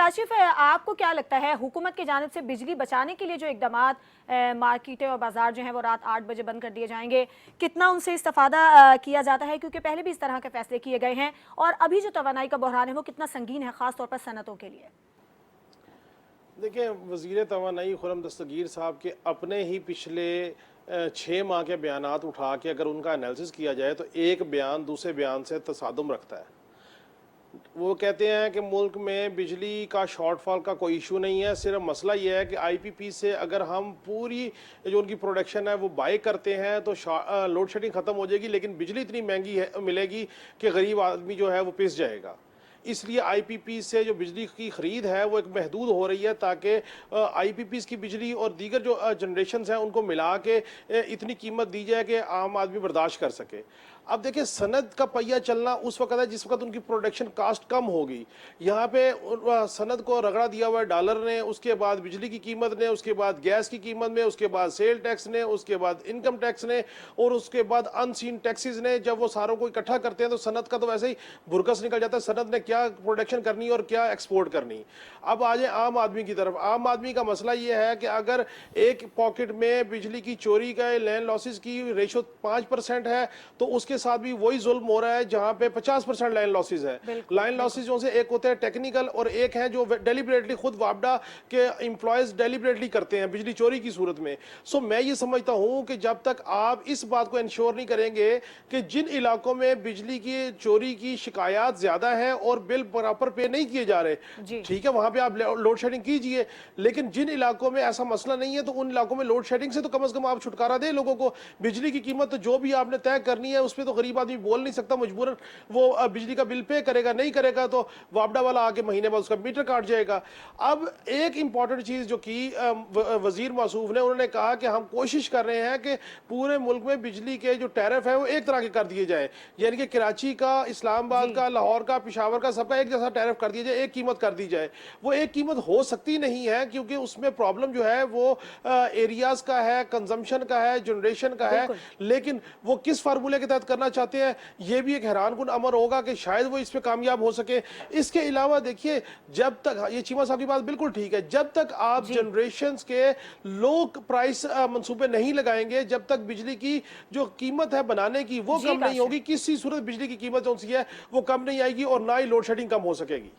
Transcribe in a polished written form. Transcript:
काशिफ, आपको क्या लगता है हुकूमत की जानिब से बिजली बचाने के लिए जो इकदामात, मार्केटें और बाजार जो हैं वो रात 8 बजे बंद कर दिए जाएंगे, कितना उनसे इस्तेफादा किया जाता है? क्योंकि पहले भी इस तरह के फैसले किए गए हैं, और अभी जो तवानाई का बहरान है वो कितना संगीन है, खास तौर पर सनतों के लिए? देखिए, वज़ीर तवानाई खुर्रम दस्तगीर साहब के अपने ही पिछले 6 माह के बयानात उठा के अगर उनका एनालिसिस किया जाए तो एक बयान दूसरे बयान से तसादुम रखता है। वो कहते हैं कि मुल्क में बिजली का शॉर्टफॉल का कोई इशू नहीं है, सिर्फ मसला ये है कि आईपीपी से अगर हम पूरी जो उनकी प्रोडक्शन है वो बाय करते हैं तो लोड शेडिंग ख़त्म हो जाएगी, लेकिन बिजली इतनी महंगी है मिलेगी कि गरीब आदमी जो है वो पिस जाएगा। इसलिए आईपीपी से जो बिजली की ख़रीद है वो एक महदूद हो रही है, ताकि आईपीपीज़ की बिजली और दीगर जो जनरेशन्स हैं उनको मिला के इतनी कीमत दी जाए कि आम आदमी बर्दाश्त कर सके। अब देखिए, सनद का पहिया चलना उस वक्त है जिस वक्त उनकी प्रोडक्शन कास्ट कम होगी। यहाँ पे सनद को रगड़ा दिया हुआ है डॉलर ने, उसके बाद बिजली की कीमत ने, उसके बाद गैस की कीमत में, उसके बाद सेल टैक्स ने, उसके बाद इनकम टैक्स ने, और उसके बाद अनसीन टैक्सेस ने। जब वो सारों को इकट्ठा करते हैं तो सनद का तो वैसे ही भुरकस निकल जाता है, सनद ने क्या प्रोडक्शन करनी और क्या एक्सपोर्ट करनी। अब आ जाए आम आदमी की तरफ। आम आदमी का मसला ये है कि अगर एक पॉकेट में बिजली की चोरी का लैंड लॉसेस की रेशो 5% है तो उसके साथ भी वही जुल्म हो रहा है जहां पे 50% लाइन लॉसेस है। लाइन लॉसेस जो से एक होते हैं टेक्निकल और एक है जो डेलिबरेटली खुद वापडा के एम्प्लॉयज डेलिबरेटली करते हैं बिजली चोरी की सूरत में। सो मैं ये समझता हूं कि जब तक आप इस बात को इंश्योर नहीं करेंगे कि जिन इलाकों में बिजली की चोरी की शिकायत ज्यादा है और बिल बराबर पे नहीं किए जा रहे, ठीक है, वहां पे आप लोड शेडिंग कीजिए, लेकिन जिन इलाकों में ऐसा मसला नहीं है तो उन इलाकों में लोड शेडिंग से तो कम से कम आप छुटकारा दें लोगों को। बिजली की कीमत तो जो भी आपने तय करनी है उस पर तो गरीब आदमी बोल नहीं सकता, मजबूरन वो बिजली का बिल पे करेगा, नहीं करेगा तो वापडा वाला आके महीने बाद उसका मीटर काट जाएगा। अब एक इंपॉर्टेंट चीज जो की वजीर मौसूफ ने, उन्होंने कहा कि हम कोशिश कर रहे हैं कि पूरे मुल्क में बिजली के जो टैरिफ है वो एक तरह के कर दिए जाए, यानी कि कराची का, इस्लामाबाद का, लाहौर का, पिशावर का, सबका एक जैसा टैरिफ कर दिया जाए, एक कीमत कर दी जाए। वो एक कीमत हो सकती नहीं है क्योंकि उसमें प्रॉब्लम जो है वो एरियाज का है, कंजम्पशन का है, जनरेशन का है, लेकिन वो किस फार्मूले के तहत करना चाहते हैं ये भी एक हैरानकुन अमर होगा कि शायद वो इस पे कामयाब हो सके। इसके अलावा देखिए, जब तक ये चीमा साहब की बात बिल्कुल ठीक है, जब तक आप जनरेशंस के लो प्राइस मंसूबे नहीं लगाएंगे, जब तक बिजली की जो कीमत है बनाने की वो कम नहीं होगी, किसी सूरत बिजली की कीमत जो है वो कम नहीं आएगी और ना ही लोड शेडिंग कम हो सकेगी।